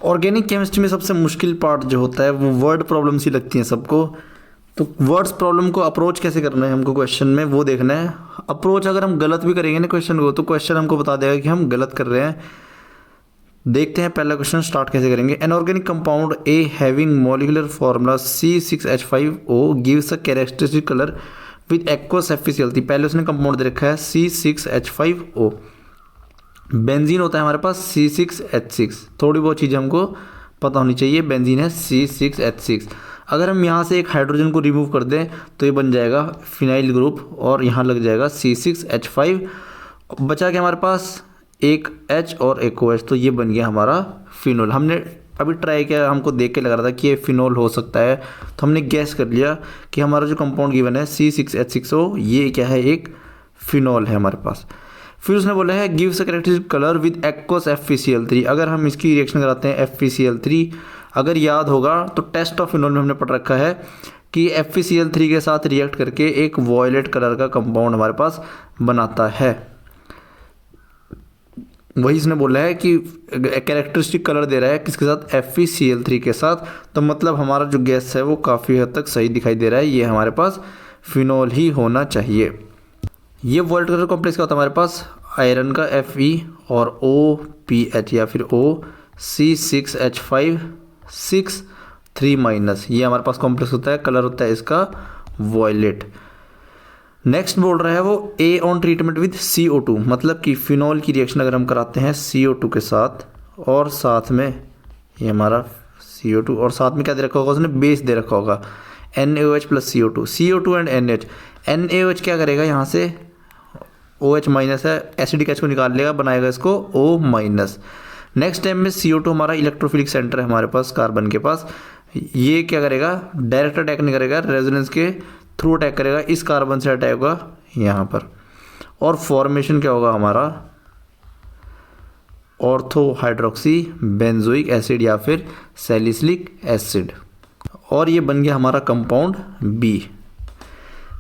Organic chemistry में सबसे मुश्किल पार्ट जो होता है वो वर्ड प्रॉब्लम सी लगती हैं सबको। तो वर्ड्स प्रॉब्लम को अप्रोच कैसे करना है हमको क्वेश्चन में वो देखना है। अप्रोच अगर हम गलत भी करेंगे ना क्वेश्चन को तो क्वेश्चन हमको बता देगा कि हम गलत कर रहे हैं। देखते हैं पहला क्वेश्चन स्टार्ट कैसे करेंगे। N organic compound A having molecular formula C6H5O gives a characteristic colour with aqueous efficiency. पहले उसने कंपाउंड दे रखा है C6H5O। बेंजीन होता है हमारे पास C6H6। थोड़ी बहुत चीज़ें हमको पता होनी चाहिए। बेंजीन है C6H6। अगर हम यहाँ से एक हाइड्रोजन को रिमूव कर दें तो ये बन जाएगा फिनाइल ग्रुप और यहाँ लग जाएगा C6H5। बचा क्या हमारे पास एक H और एक OH, तो ये बन गया हमारा फिनोल। हमने अभी ट्राई किया, हमको देख के लग रहा था कि ये फिनोल हो सकता है तो हमने गैस कर लिया कि हमारा जो कंपाउंड गिवन है C6H6O ये क्या है, एक फिनोल है हमारे पास। फिर उसने बोला है gives a characteristic colour with aqueous FeCl3। अगर हम इसकी रिएक्शन कराते हैं FeCl3, अगर याद होगा तो टेस्ट ऑफ फिनोल में हमने पढ़ रखा है कि FeCl3 के साथ रिएक्ट करके एक वॉयलेट कलर का कंपाउंड हमारे पास बनाता है। वही इसने बोला है कि कैरेक्टरिस्टिक कलर दे रहा है किसके साथ, FeCl3 के साथ। तो मतलब हमारा जो गैस है वो काफ़ी हद तक सही दिखाई दे रहा है, ये हमारे पास फिनोल ही होना चाहिए। ये वॉयलेट कलर कॉम्प्लेक्स का होता है हमारे पास आयरन का Fe और OPH या फिर C6H5 6 3-। ये हमारे पास कॉम्प्लेक्स होता है, कलर होता है इसका वॉयलेट। नेक्स्ट बोल रहा है वो ए ऑन ट्रीटमेंट विद CO2, मतलब कि फिनोल की रिएक्शन अगर हम कराते हैं CO2 के साथ और साथ में ये हमारा CO2 और साथ में क्या दे रखा होगा, उसने बेस दे रखा होगा NaOH plus CO2 and NH। NaOH क्या करेगा, यहाँ से OH माइनस है, एसिडिक H को निकाल लेगा, बनाएगा इसको O माइनस। नेक्स्ट टाइम में CO2 हमारा इलेक्ट्रोफिलिक सेंटर है हमारे पास कार्बन के पास, ये क्या करेगा, डायरेक्ट अटैक नहीं करेगा, रेजोनेंस के थ्रू अटैक करेगा, इस कार्बन से अटैक होगा यहाँ पर। और फॉर्मेशन क्या होगा हमारा, ऑर्थो हाइड्रोक्सी बेंजोइक एसिड या फिर सैलिसिलिक एसिड, और ये बन गया हमारा कंपाउंड B।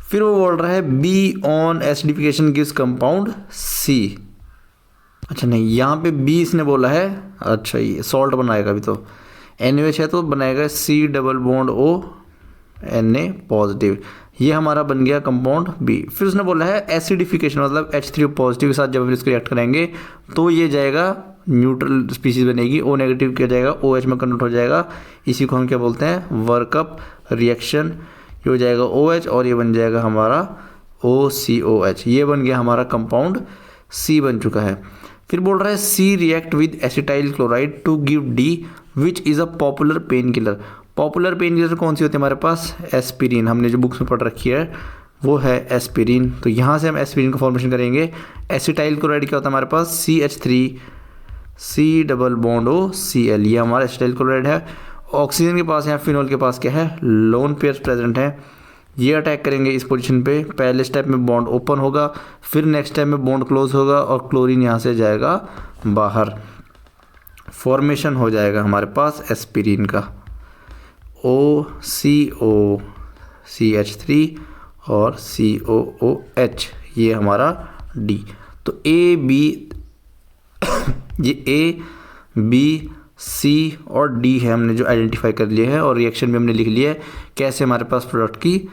फिर वो बोल रहा है B on acidification gives compound C। अच्छा नहीं, यहाँ पे B इसने बोला है, अच्छा ये सॉल्ट बनाएगा अभी तो NaOH है तो बनाएगा C double bond O Na positive, ये हमारा बन गया कंपाउंड B। फिर उसने बोला है एसिडिफिकेशन मतलब H3O पॉजिटिव के साथ जब हम इसको रिएक्ट करेंगे तो ये जाएगा न्यूट्रल स्पीसीज बनेगी, O नेगेटिव क्या जाएगा OH में कन्वर्ट हो जाएगा, इसी को हम क्या बोलते हैं वर्कअप रिएक्शन। ये हो जाएगा OH और ये बन जाएगा हमारा OCOH, ये बन गया हमारा कंपाउंड C बन चुका है। फिर बोल रहा है C react with acetyl chloride to give D which is a popular pain killer. Popular pain killer कौन सी होती है हमारे पास, एस्पिरिन, हमने जो बुक्स में पढ़ रखी है वो है एस्पिरिन। तो यहाँ से हम एस्पिरिन का फॉर्मेशन करेंगे। एसिटाइल क्लोराइड क्या होता है हमारे पास CH3 C double bond OCl, ये हमारा एसिटाइल क्लोराइड है। ऑक्सीजन के पास यहाँ फिनोल के पास क्या है, लोन पेयर्स प्रेजेंट है, ये अटैक करेंगे इस पोजीशन पे। पहले स्टेप में बॉन्ड ओपन होगा, फिर नेक्स्ट स्टेप में बॉन्ड क्लोज होगा और क्लोरीन यहाँ से जाएगा बाहर, फॉर्मेशन हो जाएगा हमारे पास एस्पिरिन का OCO CH3 और COOH, ये हमारा D। तो A B ये A B C और D है, हमने जो आइडेंटिफाई कर लिए है और रिएक्शन भी हमने लिख लिया है कैसे हमारे पास प्रोडक्ट की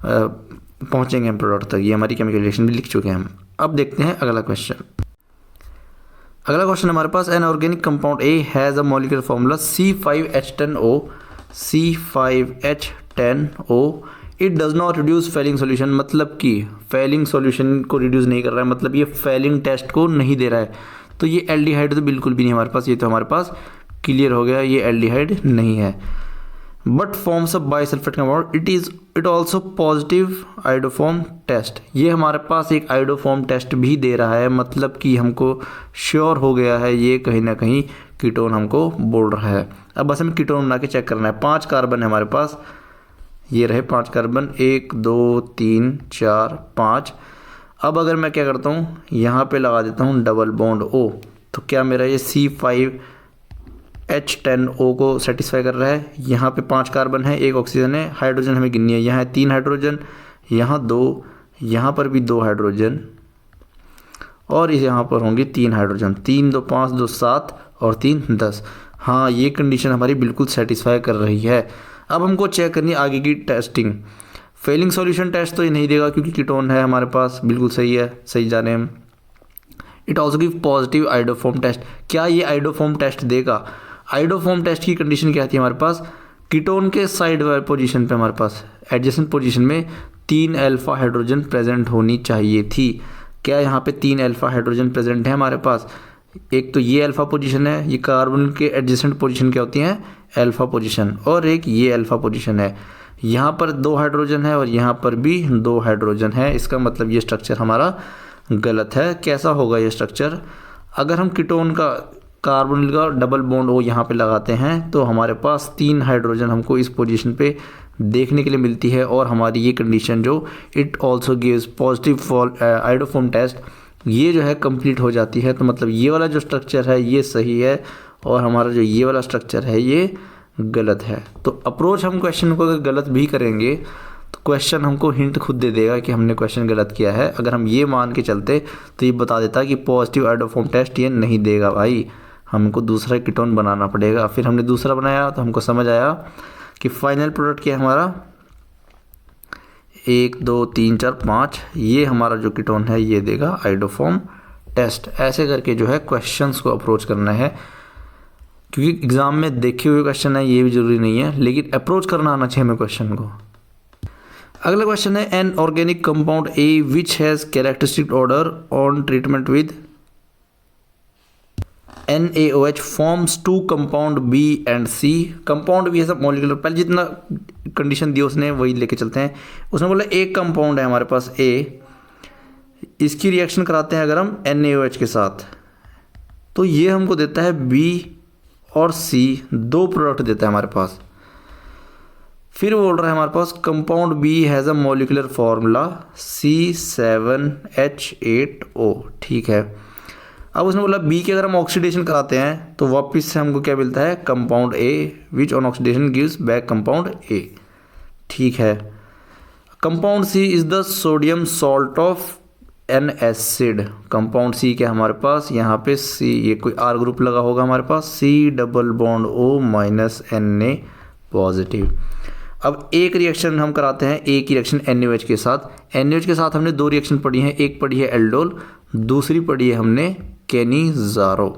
पहुंचेंगे हम प्रोडक्ट तक, ये हमारी केमिकल रिएक्शन भी लिख चुके हैं हम। अब देखते हैं अगला क्वेश्चन। अगला क्वेश्चन हमारे पास an organic compound A has a molecular formula C5H10O C5H10O it does not reduce Fehling solution, मतलब कि फेलिंग सॉल्यूशन को रिड्यूस नहीं कर रहा है, मतलब ये फेलिंग टेस्ट को नहीं दे रहा है। तो ये एल्डिहाइड तो बिल्कुल भी नहीं हमारे पास, ये तो हमारे पास क्लियर हो गया ये एल्डिहाइड नहीं है। But forms of bisulphite compound it also positive iodoform test, ये हमारे पास एक आइडोफॉर्म टेस्ट भी दे रहा है, मतलब कि हमको श्योर हो गया है ये कहीं ना कहीं कीटोन हमको बोल रहा है। अब बस हमें कीटोन बना के चेक करना है। 5 कार्बन है हमारे पास, ये रहे 5 कार्बन, 1 2 3 4 5। अब अगर मैं क्या करता हूँ यहाँ पे लगा देता हूँ डबल बॉन्ड O, तो क्या मेरा ये C5H10O को सेटिस्फाई कर रहा है। यहाँ पे 5 कार्बन है, 1 ऑक्सीजन है, हाइड्रोजन हमें गिननी है, यहाँ है 3 हाइड्रोजन, यहाँ 2, यहाँ पर भी 2 हाइड्रोजन और इस यहाँ पर होंगे 3 हाइड्रोजन, 3 2 5 2 7 और 3 10। हाँ, ये कंडीशन हमारी बिल्कुल सेटिस्फाई कर रही है। अब हमको चेक करनी है आगे की टेस्टिंग। फेलिंग सॉल्यूशन टेस्ट तो ये नहीं देगा क्योंकि कीटोन है हमारे पास, बिल्कुल सही है, सही जाने हम। It also give positive iodoform test. क्या ये आइडोफॉर्म टेस्ट देगा? आइडोफॉर्म टेस्ट की कंडीशन क्या थी हमारे पास? कीटोन के साइड वाले पोजीशन पे हमारे पास एडजेसेंट पोजीशन में 3 अल्फा हाइड्रोजन प्रेजेंट होनी चाहिए थी। क्या यहाँ पे 3 अल्फा हाइड्रोजन प्रेजेंट है हमारे पास? एक तो ये अल्फा पोजीशन है, ये कार्बन के एडजेसेंट पोजीशन क्या होती हैं? Alpha position. और एक ये अल्फा पोजीशन है। यहाँ पर 2 हाइड्रोजन है और यहाँ पर भी 2 हाइड्रोजन है। इसका मतलब ये स्ट्रक्चर हमारा गलत है। कैसा होगा ये स्ट्रक्चर? अगर हम कीटोन का कार्बोनिल का डबल बॉन्ड ओ यहाँ पे लगाते हैं तो हमारे पास 3 हाइड्रोजन हमको इस पोजीशन पे देखने के लिए मिलती है। और हमारी ये कंडीशन जो it also gives positive for iodoform test, ये जो है कंप्लीट हो जाती है। तो मतलब ये वाला जो स्ट्रक्चर है ये सही है और हमारा जो ये वाला स्ट्रक्चर है ये गलत है। तो अप्रोच हम क्वेश्चन को अगर गलत भी करेंगे तो क्वेश्चन हमको हिंट खुद दे देगा कि हमने क्वेश्चन गलत किया है। अगर हम ये मान के चलते तो ये बता देता कि पॉजिटिव आइडोफॉर्म टेस्ट ये नहीं देगा भाई, हमको दूसरा कीटोन बनाना पड़ेगा। फिर हमने दूसरा बनाया तो हमको समझ आया कि फाइनल प्रोडक्ट क्या है हमारा 1 2 3 4 5, ये हमारा जो कीटोन है ये देगा आइडोफॉर्म टेस्ट। ऐसे करके जो है क्वेश्चंस को अप्रोच करना है, क्योंकि एग्जाम में देखे हुए क्वेश्चन है ये भी जरूरी नहीं है, लेकिन अप्रोच करना आना चाहिए हमें क्वेश्चन को। अगला क्वेश्चन है an organic compound A which has characteristic order on treatment with NaOH forms 2 compound B and C। Compound भी है सब मॉलिक्यूलर, पहले जितना कंडीशन दी उसने वही लेके चलते हैं। उसने बोला एक कंपाउंड है हमारे पास A, इसकी रिएक्शन कराते हैं अगर हम NaOH के साथ तो ये हमको देता है B और C, 2 प्रोडक्ट देता है हमारे पास। फिर बोल रहा है हमारे पास compound B has a molecular formula C7H8O, ठीक है। अब उसने बोला बी के अगर हम ऑक्सीडेशन कराते हैं तो वापस से हमको क्या मिलता है? Compound A which on oxidation gives back compound A, ठीक है। Compound C is the sodium salt of an acid. Compound C क्या हमारे पास यहाँ पे सी, ये कोई आर ग्रुप लगा होगा हमारे पास, C double bond O minus Na positive. अब एक रिएक्शन हम कराते हैं, एक रिएक्शन NaOH के साथ। NaOH के साथ हमने 2 रिएक्शन पढ़ी हैं, एक पढ़ी है एल्डोल, दूसरी पढ़ी है हमने कैनिजारो।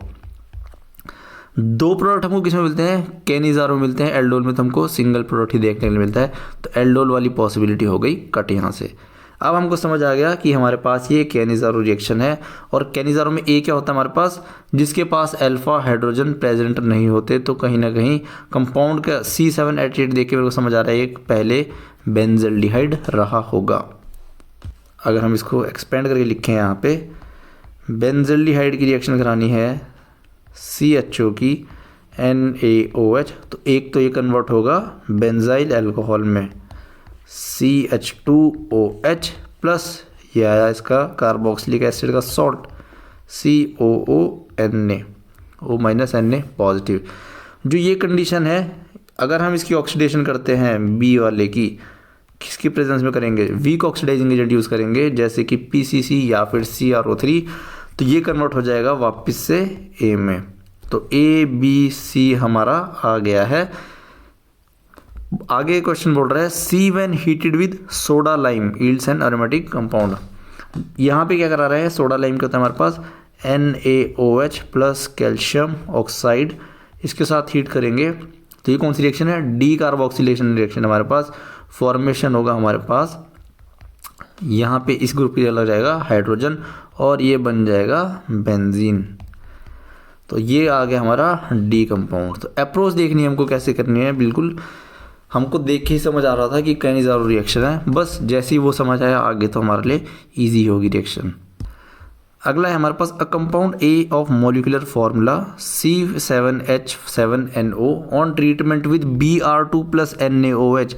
2 प्रोडक्ट हमको किसमें मिलते हैं? कैनिजारो मिलते हैं। एल्डोल में तो हमको सिंगल प्रोडक्ट ही देखने के लिए मिलता है, तो एल्डोल वाली पॉसिबिलिटी हो गई कट यहाँ से। अब हमको समझ आ गया कि हमारे पास ये कैनिजारो रिएक्शन है और कैनिजारो में ए क्या होता है हमारे पास? जिसके पास अल्फा हाइड्रोजन प्रेजेंट नहीं होते, तो कहीं ना कहीं कंपाउंड का C7H8 देख के मेरे को समझ आ रहा है एक पहले बेंजल्डिहाइड रहा होगा। अगर हम इसको एक्सपेंड करके लिखें यहाँ पे, बेंजल्डिहाइड की रिएक्शन करानी है CHO की NaOH, तो एक तो ये कन्वर्ट होगा बेंजाइल अल्कोहल में CH2OH प्लस ये आया इसका कार्बोक्सिलिक एसिड का salt COONA, O minus Na positive. जो ये कंडीशन है अगर हम इसकी ऑक्सीडेशन करते हैं B वाले की, किसकी प्रेजेंस में करेंगे? वीक ऑक्सीडाइजिंग एजेंट यूज़ करेंगे जैसे कि PCC या फिर CrO3, तो ये कन्वर्ट हो जाएगा वापस से A में। तो ABC हमारा आ गया है। आगे क्वेश्चन बोल रहा है C when heated with soda lime yields an aromatic compound. यहाँ पे क्या करा रहे हैं? सोडा लाइम का होता है हमारे पास NaOH प्लस कैल्शियम ऑक्साइड, इसके साथ हीट करेंगे तो ये कौन सी रिएक्शन है? डी कार्बोक्सिलेशन रिएक्शन हमारे पास फॉर्मेशन होगा हमारे पास। यहाँ पे इस ग्रुप पे लग जाएगा हाइड्रोजन और ये बन जाएगा बेंजीन। तो ये आ गया हमारा डी कंपाउंड। तो अप्रोच देखनी है हमको कैसे करनी है, बिल्कुल हमको देख के ही समझ आ रहा था कि कैनिजारो रिएक्शन है, बस जैसे ही वो समझ आया आगे तो हमारे लिए ईजी होगी रिएक्शन। अगला है हमारे पास a compound A of molecular formula C7H7NO on treatment with Br2 plus NaOH।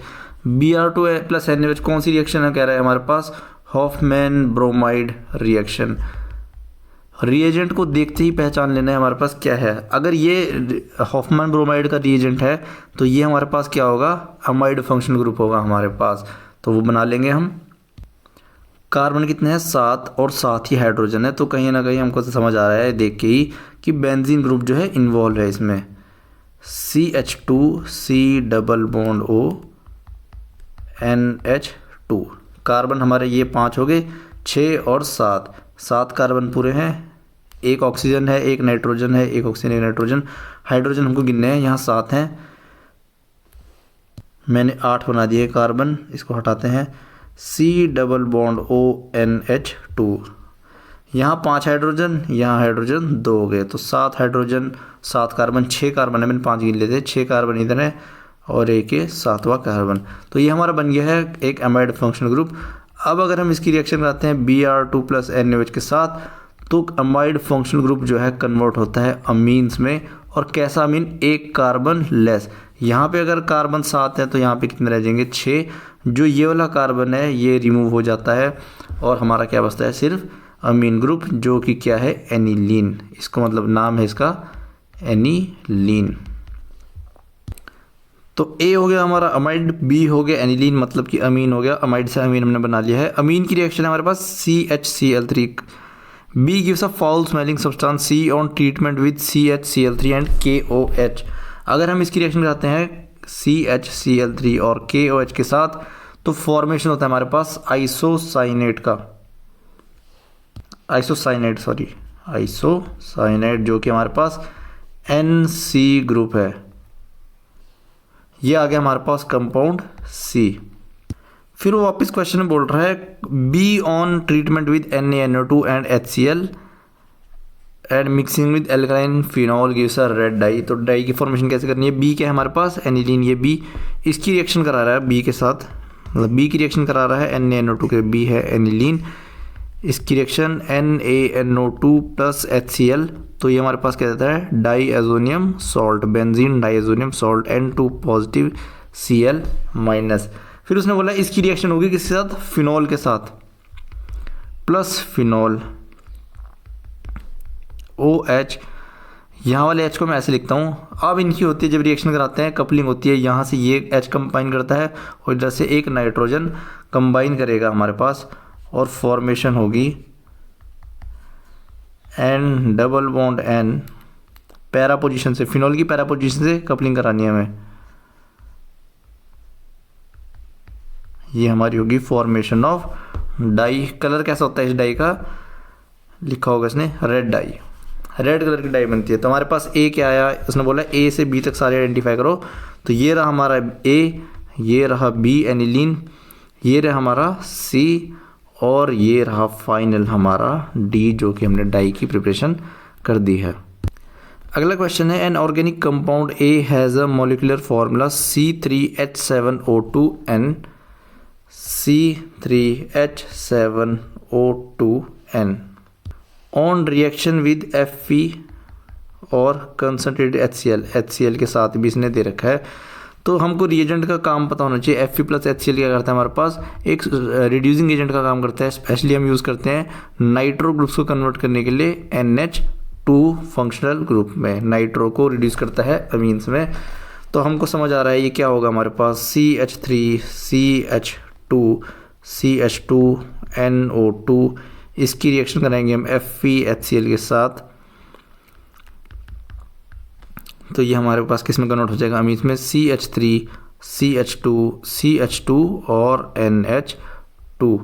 Br2 plus NaOH कौन सी रिएक्शन है? कह रहा है हमारे पास हॉफमैन ब्रोमाइड रिएक्शन। रिएजेंट को देखते ही पहचान लेना है हमारे पास क्या है। अगर ये हॉफमैन ब्रोमाइड का रिएजेंट है तो ये हमारे पास क्या होगा? अमाइड फंक्शन ग्रुप होगा हमारे पास, तो वो बना लेंगे हम। कार्बन कितने हैं? 7 और 7 ही हाइड्रोजन है, तो कहीं ना कहीं हमको तो समझ आ रहा है देख के ही कि बेंजीन ग्रुप जो है इन्वॉल्व है इसमें। CH2 C double bond O NH2। Carbon हमारे ये 5 हो गए, 6 और 7 कार्बन पूरे हैं। एक ऑक्सीजन है, एक नाइट्रोजन है, एक ऑक्सीजन एक नाइट्रोजन। हाइड्रोजन हमको गिनने हैं, यहाँ 7 हैं, मैंने 8 बना दिए कार्बन, इसको हटाते हैं। C double bond O NH2, यहाँ 5 हाइड्रोजन, यहाँ हाइड्रोजन 2 हो गए, तो 7 हाइड्रोजन 7 कार्बन, 6 कार्बन है, मैंने 5 गिन लेते, 6 कार्बन इधर है और एक ये 7वां कार्बन। तो ये हमारा बन गया है एक एमाइड फंक्शनल ग्रुप। अब अगर हम इसकी रिएक्शन कराते हैं Br2 + NaOH के साथ, तो अमाइड फंक्शनल ग्रुप जो है कन्वर्ट होता है अमीन्स में। और कैसा अमीन? एक कार्बन लेस। यहाँ पे अगर कार्बन 7 है तो यहाँ पे कितने रह जाएंगे? 6। जो ये वाला कार्बन है ये रिमूव हो जाता है और हमारा क्या बचता है? सिर्फ अमीन ग्रुप, जो कि क्या है? एनिलीन। इसको मतलब नाम है इसका एनिलीन। तो ए हो गया हमारा अमाइड, बी हो गया एनिलीन, मतलब कि अमीन हो गया। अमाइड से अमीन हमने बना लिया है। अमीन की रिएक्शन है हमारे पास CHCl3। B gives a foul smelling substance C on treatment with CHCl3 and KOH। अगर हम इसकी रिएक्शन कराते हैं CHCl3 और KOH के साथ, तो फॉर्मेशन होता है हमारे पास आइसोसाइनेट का, आइसोसाइनेट, जो कि हमारे पास NC ग्रुप है। ये आ गया हमारे पास कंपाउंड C। फिर वो वापस क्वेश्चन में बोल रहा है B on treatment with NaNO2 and HCl and mixing with alkaline phenol gives a red dye. तो डाई की फॉर्मेशन कैसे करनी है? B क्या है हमारे पास? एनिलीन। ये B, इसकी रिएक्शन करा रहा है B के साथ, मतलब B की रिएक्शन करा रहा है NaNO2 के, B है एनिलीन, इसकी रिएक्शन NaNO2 + HCl। तो ये हमारे पास क्या देता है? Diazonium salt, benzene diazonium salt, N2 + Cl-। फिर उसने बोला इसकी रिएक्शन होगी किसके साथ? फिनॉल के साथ, प्लस फिनॉल OH। यहाँ वाले H को मैं ऐसे लिखता हूँ। अब इनकी होती है जब रिएक्शन कराते हैं, कपलिंग होती है, यहाँ से ये H कंबाइन करता है और इधर से एक नाइट्रोजन कंबाइन करेगा हमारे पास, और फॉर्मेशन होगी N double bond N, para position से, फिनॉल की पैरा पोजीशन से कपलिंग करानी है हमें। ये हमारी होगी फॉर्मेशन ऑफ डाई। कलर कैसा होता है इस डाई का? लिखा होगा इसने रेड डाई, रेड कलर की डाई बनती है। तो हमारे पास A क्या आया? उसने बोला A से B तक सारे आइडेंटिफाई करो। तो ये रहा हमारा A, ये रहा B एनिलीन, ये रहा हमारा C, और ये रहा फाइनल हमारा D, जो कि हमने डाई की प्रिपरेशन कर दी है। अगला क्वेश्चन है an organic compound A has a molecular formula C3H7O2N, C3H7O2N on reaction with Fe और कंसनट्रेटेड HCl के साथ भी इसने दे रखा है। तो हमको रिएजेंट का काम पता होना चाहिए। Fe + HCl क्या करता है? हमारे पास एक रिड्यूसिंग एजेंट का काम करता है। स्पेशली हम यूज़ करते हैं नाइट्रो ग्रुप्स को कन्वर्ट करने के लिए NH2 फंक्शनल ग्रुप में, नाइट्रो को रिड्यूस करता है अमीन्स में। तो हमको समझ आ रहा है ये क्या होगा हमारे पास? CH3 CH2 CH2NO2, इसकी रिएक्शन कराएंगे हम FeHCl के साथ। तो ये हमारे पास किस में कन्वर्ट हो जाएगा? अमीन्स में CH3 CH2 CH2 और NH2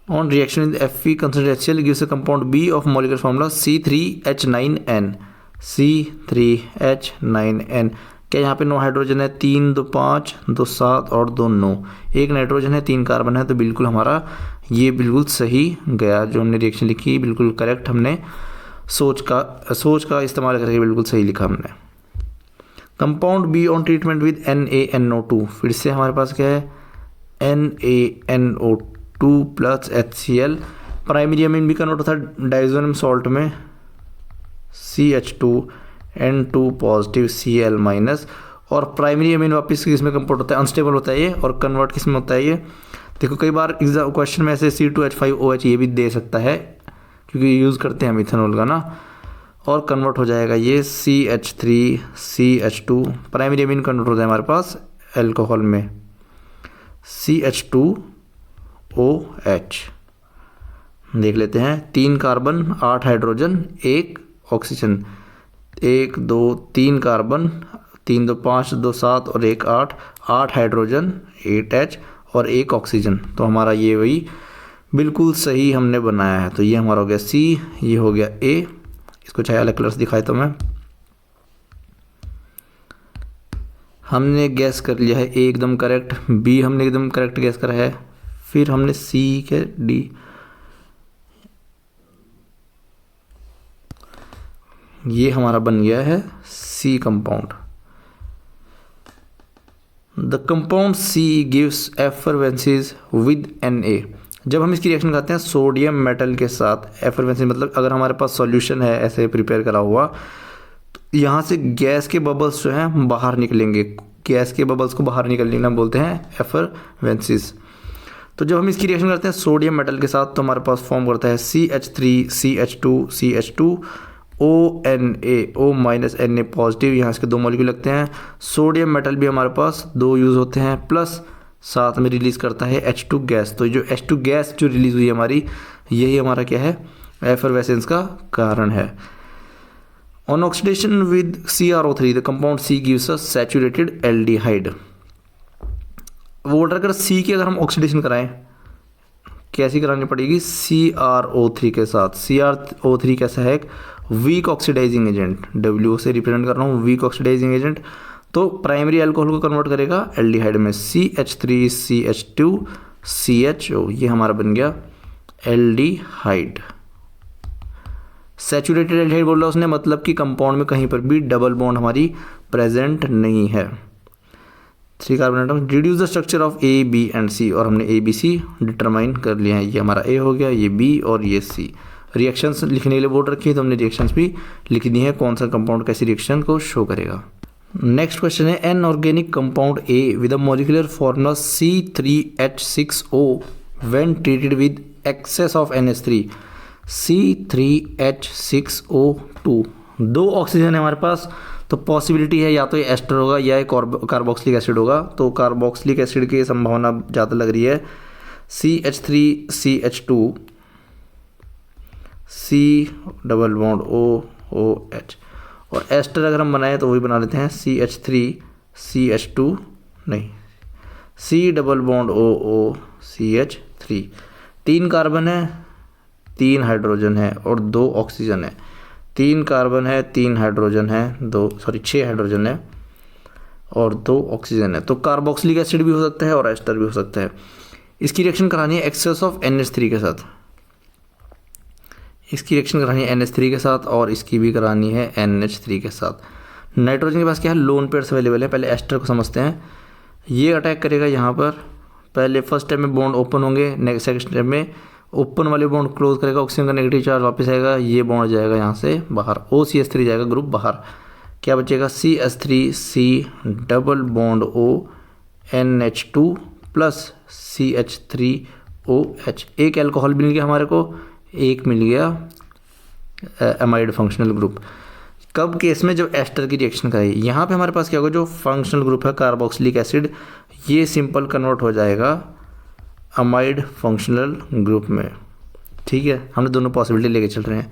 on reaction with Fe concentrated HCl gives a compound B of molecular formula C3H9N, C3H9N। क्या यहाँ पे 9 हाइड्रोजन है? 3 2 5 2 7 और 2 9, एक नाइट्रोजन है, 3 कार्बन है। तो बिल्कुल हमारा ये बिल्कुल सही गया, जो हमने रिएक्शन लिखी बिल्कुल करेक्ट, हमने सोच का इस्तेमाल करके बिल्कुल सही लिखा हमने। Compound B on treatment with NaNO2, फिर से हमारे पास क्या है? NaNO2 + HCl। प्राइमरी अमीन भी कन्वर्ट होता है डाइजोनियम सॉल्ट में, CH2N2 + Cl-। और प्राइमरी अमीन वापस किसमें कंपाउंड होता है? अनस्टेबल होता है ये, और कन्वर्ट किस में होता है ये? देखो कई बार एग्जाम क्वेश्चन में ऐसे C2H5OH ये भी दे सकता है, क्योंकि यूज़ करते हैं हम इथेनॉल का ना, और कन्वर्ट हो जाएगा ये CH3 CH2। Primary amine convert होता है हमारे पास अल्कोहल में, CH2OH। देख लेते हैं, 3 कार्बन 8 हाइड्रोजन 1 ऑक्सीजन, 1 2 3 कार्बन, 3 2 5 2 7 और 1 8, 8 हाइड्रोजन 8H और 1 ऑक्सीजन। तो हमारा ये वही बिल्कुल सही हमने बनाया है। तो ये हमारा हो गया C, ये हो गया A। इसको चाहे अलग कलर से दिखाए तो मैं, हमने गैस कर लिया है A एकदम करेक्ट, B हमने एकदम करेक्ट गैस करा है, फिर हमने C के D, ये हमारा बन गया है C compound. The compound C gives effervescences with Na। जब हम इसकी रिएक्शन करते हैं सोडियम मेटल के साथ, एफरवेंसेस मतलब अगर हमारे पास सॉल्यूशन है ऐसे प्रिपेयर करा हुआ, तो यहाँ से गैस के बबल्स जो हैं बाहर निकलेंगे। गैस के बबल्स को बाहर निकलना बोलते हैं एफरवेंसेस। तो जब हम इसकी रिएक्शन करते हैं सोडियम मेटल के साथ, तो हमारे पास फॉर्म करता है CH3 CH2 CH2 ONA, O minus Na positive, यहाँ इसके 2 मॉलिक्यूल लगते हैं। सोडियम मेटल भी हमारे पास 2 यूज़ होते हैं, प्लस साथ में रिलीज़ करता है H2 गैस। तो जो H2 गैस जो रिलीज़ हुई हमारी, यही हमारा क्या है, एफरवेसेंस का कारण है। On oxidation with CrO3 the compound C gives a saturated aldehyde. Water अगर C की अगर हम ऑक्सीडेशन कराएं, कैसी करानी पड़ेगी, CrO3 के साथ। CrO3 कैसा है, एक वीक ऑक्सीडाइजिंग एजेंट, W से रिप्रेजेंट कर रहा हूँ, वीक ऑक्सीडाइजिंग एजेंट। तो प्राइमरी अल्कोहल को कन्वर्ट करेगा एल्डिहाइड में, CH3 CH2 CHO, ये हमारा बन गया एल्डिहाइड। सैचुरेटेड एल्डिहाइड बोल रहा उसने, मतलब कि कंपाउंड में कहीं पर भी डबल बॉन्ड हमारी प्रेजेंट नहीं है। 3 carbon atom, deduce the structure of A B and C, और हमने A B C डिटरमाइन कर लिया है। ये हमारा A हो गया, ये B और ये C। रिएक्शंस लिखने के लिए बोर्ड रखी है, तो हमने रिएक्शंस भी लिख दी है, कौन सा कंपाउंड कैसी रिएक्शन को शो करेगा। नेक्स्ट क्वेश्चन है, an organic compound A with a molecular formula C3H6O when treated with excess of NH3 C3H6O2। 2 oxygen है हमारे पास, तो पॉसिबिलिटी है या तो ये एस्टर होगा या ये कार्बोक्सिलिक एसिड होगा। तो कार्बोक्सिलिक एसिड की संभावना ज़्यादा लग रही है। CH3 CH2 C double bond OH, और एस्टर अगर हम बनाएं तो वही बना लेते हैं CH3 CH2 नहीं, C double bond OCH3। 3 carbon है, 3 हाइड्रोजन है और 2 ऑक्सीजन है। 3 कार्बन है, 3 हाइड्रोजन है, 6 हाइड्रोजन है और 2 ऑक्सीजन है। तो कार्बोक्सिलिक एसिड भी हो सकता है और एस्टर भी हो सकता है। इसकी रिएक्शन करानी है एक्सेस ऑफ NH3 के साथ, इसकी रिएक्शन करानी है NH3 के साथ, और इसकी भी करानी है NH3 के साथ। नाइट्रोजन के पास क्या है, लोन पेयर्स अवेलेबल है। पहले एस्टर को समझते हैं। ये अटैक करेगा यहाँ पर, पहले फर्स्ट स्टेप में बॉन्ड ओपन होंगे, नेक्स्ट सेकंड स्टेप में ओपन वाले बॉन्ड क्लोज करेगा, ऑक्सीजन का नेगेटिव चार्ज वापस आएगा, ये बॉन्ड जाएगा यहाँ से बाहर, OCH3 जाएगा ग्रुप बाहर। क्या बचेगा, CH3 C double bond O NH2 plus CH3OH। एक एल्कोहल मिल गया हमारे को, एक मिल गया एमाइड फंक्शनल ग्रुप। कब केस में, जब एस्टर की रिएक्शन कराई। यहाँ पे हमारे पास क्या होगा, जो फंक्शनल ग्रुप है कार्बोक्सिलिक एसिड, ये सिंपल कन्वर्ट हो जाएगा अमाइड फंक्शनल ग्रुप में। ठीक है, हमने दोनों पॉसिबिलिटी लेके चल रहे हैं।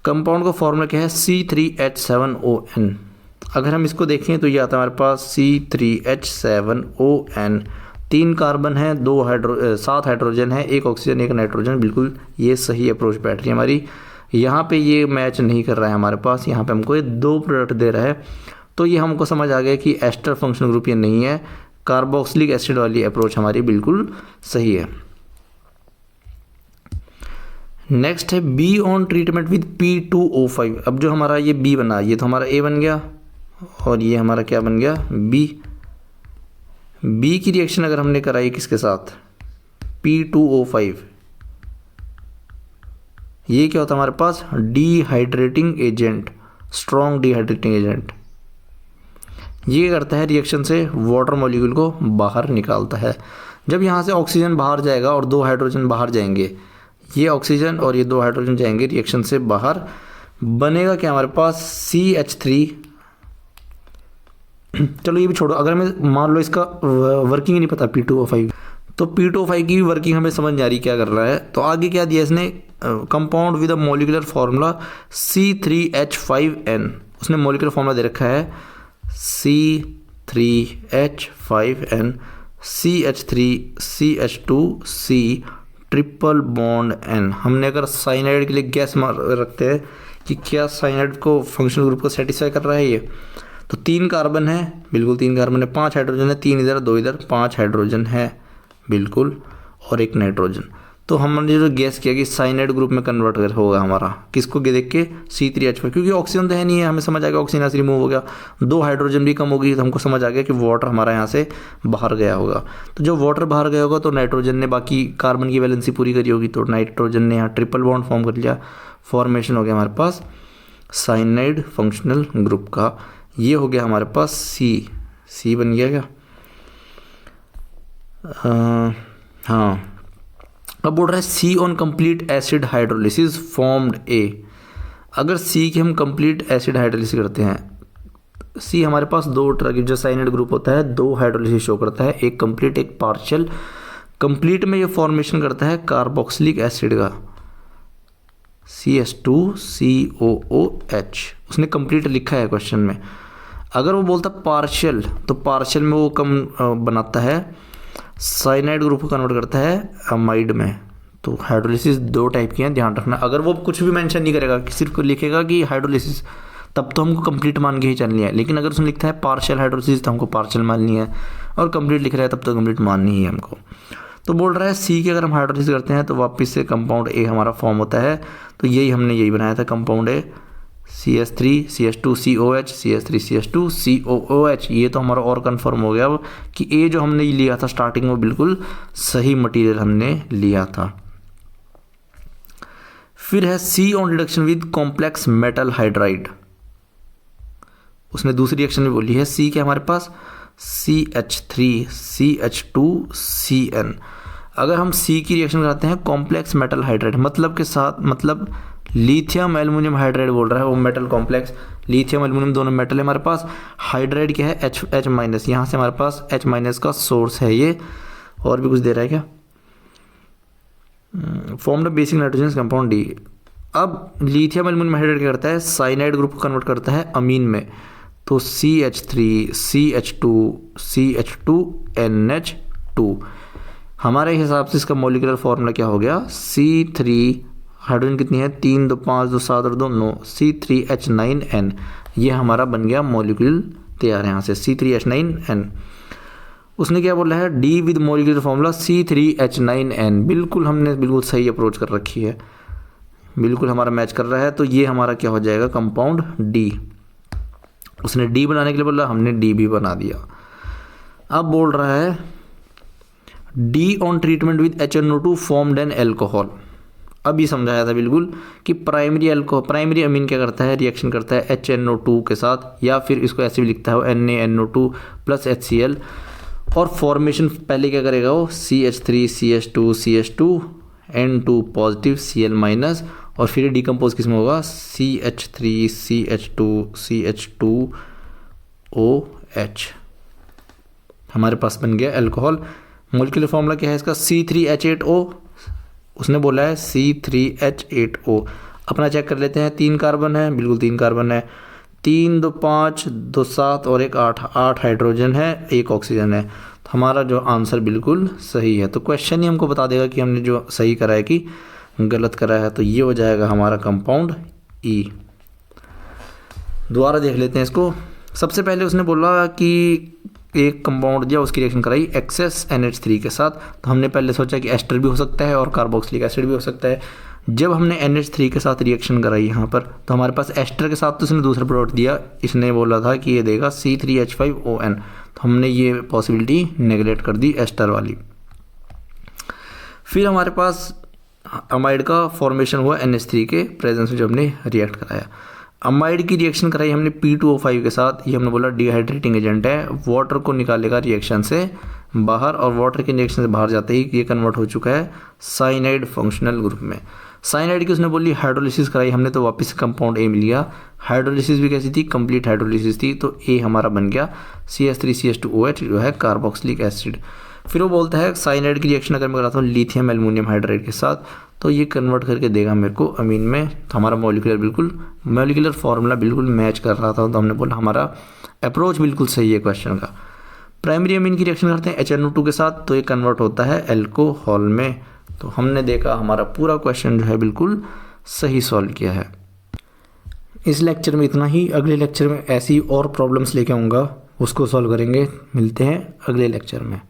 कंपाउंड का फॉर्मूला क्या है, C3H7ON। अगर हम इसको देखें तो ये आता है हमारे पास C3H7ON। 3 कार्बन है, 7 हाइड्रोजन है, 1 ऑक्सीजन 1 नाइट्रोजन। बिल्कुल ये सही अप्रोच बैठ रही है हमारी। यहाँ पे ये मैच नहीं कर रहा है हमारे पास, यहाँ पे हमको ये 2 प्रोडक्ट दे रहा है। तो ये हमको समझ आ गया कि एस्टर फंक्शनल ग्रुप ये नहीं है, कार्बोक्सिलिक एसिड वाली अप्रोच हमारी बिल्कुल सही है। नेक्स्ट है be on treatment with P2O5। अब जो हमारा ये बी बना, ये तो हमारा ए बन गया और ये हमारा क्या बन गया, बी की रिएक्शन अगर हमने कराई किसके साथ, P2O5, ये क्या होता है हमारे पास, dehydrating agent, strong dehydrating agent. ये करता है रिएक्शन से वाटर मॉलिक्यूल को बाहर निकालता है। जब यहाँ से ऑक्सीजन बाहर जाएगा और 2 हाइड्रोजन बाहर जाएंगे, ये ऑक्सीजन और ये 2 हाइड्रोजन जाएंगे रिएक्शन से बाहर, बनेगा क्या हमारे पास CH3। चलो ये भी छोड़ो, अगर मैं मान लो इसका वर्किंग ही नहीं पता P2O5, तो P2O5 की वर्किंग हमें समझ नहीं आ रही क्या कर रहा है। तो आगे क्या दिया इसने, compound with a molecular formula C3H5N, उसने मॉलिक्यूलर फार्मूला दे रखा है C3H5N CH3CH2C triple bond N। हमने अगर साइनाइड के लिए गैस मार रखते हैं कि क्या साइनाइड को फंक्शनल ग्रुप को सेटिस्फाई कर रहा है ये, तो 3 कार्बन है, बिल्कुल 3 कार्बन है, 5 हाइड्रोजन है, 3 इधर 2 इधर, 5 हाइड्रोजन है बिल्कुल, और 1 नाइट्रोजन। तो हमने जो गैस किया कि साइनाइड ग्रुप में कन्वर्ट कर होगा हमारा, किसको देख के C3H5, क्योंकि ऑक्सीजन तो है नहीं है, हमें समझ आ गया ऑक्सीजन यहाँ से रिमूव हो गया, 2 हाइड्रोजन भी कम होगी, तो हमको समझ आ गया कि वाटर हमारा यहाँ से बाहर गया होगा। तो जब वाटर बाहर गया होगा तो नाइट्रोजन ने बाकी कार्बन की वैलेंसी पूरी करी होगी, तो नाइट्रोजन ने यहाँ ट्रिपल बॉन्ड फॉर्म कर लिया, फॉर्मेशन हो गया हमारे पास साइनाइड फंक्शनल ग्रुप का। ये हो गया हमारे पास सी बन गया क्या, हाँ। अब बोल रहा है C on complete acid hydrolysis formed A. अगर सी की हम कंप्लीट एसिड हाइड्रोलिसिस करते हैं, सी हमारे पास 2 तरह की जो साइनाइड ग्रुप होता है 2 हाइड्रोलिसिस शो करता है, एक कंप्लीट एक पार्शियल। कंप्लीट में ये फॉर्मेशन करता है कार्बोक्सिलिक एसिड का CH2COOH, उसने कंप्लीट लिखा है क्वेश्चन में। अगर वो बोलता पार्शियल, तो पार्शियल में वो कम बनाता है, साइनाइड ग्रुप को कन्वर्ट करता है अमाइड में। तो हाइड्रोलिसिस 2 टाइप की हैं, ध्यान रखना। अगर वो कुछ भी मेंशन नहीं करेगा, सिर्फ लिखेगा कि हाइड्रोलिसिस, तब तो हमको कंप्लीट मान के ही चलनी है। लेकिन अगर उसने लिखता है पार्शियल हाइड्रोलिसिस तो हमको पार्शियल माननी है, और कंप्लीट लिख रहा है तब तो कंप्लीट माननी ही है हमको। तो बोल रहा है सी की अगर हम हाइड्रोलिसिस करते हैं तो वापस से कंपाउंड ए हमारा फॉर्म होता है। तो हमने यही बनाया था कंपाउंड ए, CH3CH2COH CH3CH2COOH। ये तो हमारा और कंफर्म हो गया अब कि ए जो हमने लिया था स्टार्टिंग में बिल्कुल सही मटेरियल हमने लिया था। फिर है C on reduction with complex metal hydride, उसने दूसरी रिएक्शन में बोली है। सी के हमारे पास CH3CH2CN। अगर हम सी की रिएक्शन करते हैं कॉम्प्लेक्स मेटल हाइड्राइड मतलब के साथ, मतलब लिथियम एल्युमिनियम हाइड्राइड बोल रहा है वो मेटल कॉम्प्लेक्स, लिथियम एल्युमिनियम दोनों मेटल है हमारे पास। हाइड्राइड क्या है H माइनस, यहाँ से हमारे पास H माइनस का सोर्स है ये। और भी कुछ दे रहा है क्या, form the basic nitrogen compound D. अब लिथियम एल्युमिनियम हाइड्राइड क्या करता है, साइनाइड ग्रुप को कन्वर्ट करता है अमीन में। तो CH3CH2CH2NH2 हमारे हिसाब से इसका मॉलिक्यूलर फॉर्मूला क्या हो गया, C3 हाइड्रोजन कितनी है 3 2 5 2 7 और 2 9 C3H9N। ये हमारा बन गया मॉलिक्यूल तैयार है यहाँ से C3H9N। उसने क्या बोला है D with molecular formula C3H9N। बिल्कुल हमने बिल्कुल सही अप्रोच कर रखी है, बिल्कुल हमारा मैच कर रहा है। तो ये हमारा क्या हो जाएगा कंपाउंड डी। उसने डी बनाने के लिए बोला, हमने डी भी बना दिया। अब बोल रहा है D on treatment with HNO2 formed an alcohol. अभी समझाया था बिल्कुल कि प्राइमरी अमीन क्या करता है, रिएक्शन करता है HNO2 के साथ, या फिर इसको ऐसे भी लिखता है NaNO2 प्लस HCl। और फॉर्मेशन पहले क्या करेगा वो CH3CH2CH2N2 पॉजिटिव Cl माइनस, और फिर डिकम्पोज किस में होगा CH3CH2CH2OH। हमारे पास बन गया अल्कोहल। मॉलिक्यूलर फॉर्मूला क्या है इसका C3H8O, उसने बोला है C3H8O। अपना चेक कर लेते हैं, 3 कार्बन है, बिल्कुल 3 कार्बन है, 3 2 5 2 7 और 1 8 हाइड्रोजन है, 1 ऑक्सीजन है। तो हमारा जो आंसर बिल्कुल सही है। तो क्वेश्चन ही हमको बता देगा कि हमने जो सही करा है कि गलत करा है। तो ये हो जाएगा हमारा कंपाउंड ई। दोबारा देख लेते हैं इसको। सबसे पहले उसने बोला कि एक कंपाउंड दिया, उसकी रिएक्शन कराई एक्सेस NH3 के साथ। तो हमने पहले सोचा कि एस्टर भी हो सकता है और कार्बोक्सिलिक एसिड भी हो सकता है। जब हमने NH3 के साथ रिएक्शन कराई यहाँ पर, तो हमारे पास एस्टर के साथ तो इसने दूसरा प्रोडक्ट दिया, इसने बोला था कि ये देगा C3H5ON। तो हमने ये पॉसिबिलिटी नेगलेक्ट कर दी एस्टर वाली। फिर हमारे पास अमाइड का फॉर्मेशन हुआ NH3 के प्रेजेंस में जब हमने रिएक्ट कराया। अमाइड की रिएक्शन कराई हमने P2O5 के साथ, ये हमने बोला डिहाइड्रेटिंग एजेंट है, वाटर को निकालेगा रिएक्शन से बाहर, और वाटर के रिएक्शन से बाहर जाते ही ये कन्वर्ट हो चुका है साइनाइड फंक्शनल ग्रुप में। साइनाइड की उसने बोली हाइड्रोलिसिस कराई हमने, तो वापस कंपाउंड ए मिल गया। हाइड्रोलिसिस भी कैसी थी, कंप्लीट हाइड्रोलिसिस थी। तो ए हमारा बन गया CH3CH2OH जो है कार्बोक्सिलिक एसिड। फिर वो बोलता है साइनाइड की रिएक्शन अगर मैं कराता हूँ लिथियम एल्युमिनियम हाइड्राइड के साथ तो ये कन्वर्ट करके देगा मेरे को अमीन में। तो हमारा मॉलिक्यूलर फार्मूला बिल्कुल मैच कर रहा था, तो हमने बोला हमारा अप्रोच बिल्कुल सही है क्वेश्चन का। प्राइमरी अमीन की रिएक्शन करते हैं HNO2 के साथ तो ये कन्वर्ट होता है एल्कोहल में। तो हमने देखा हमारा पूरा क्वेश्चन जो है बिल्कुल सही सॉल्व किया है। इस लेक्चर में इतना ही। अगले लेक्चर में ऐसी और प्रॉब्लम्स लेके आऊँगा, उसको सॉल्व करेंगे। मिलते हैं अगले लेक्चर में।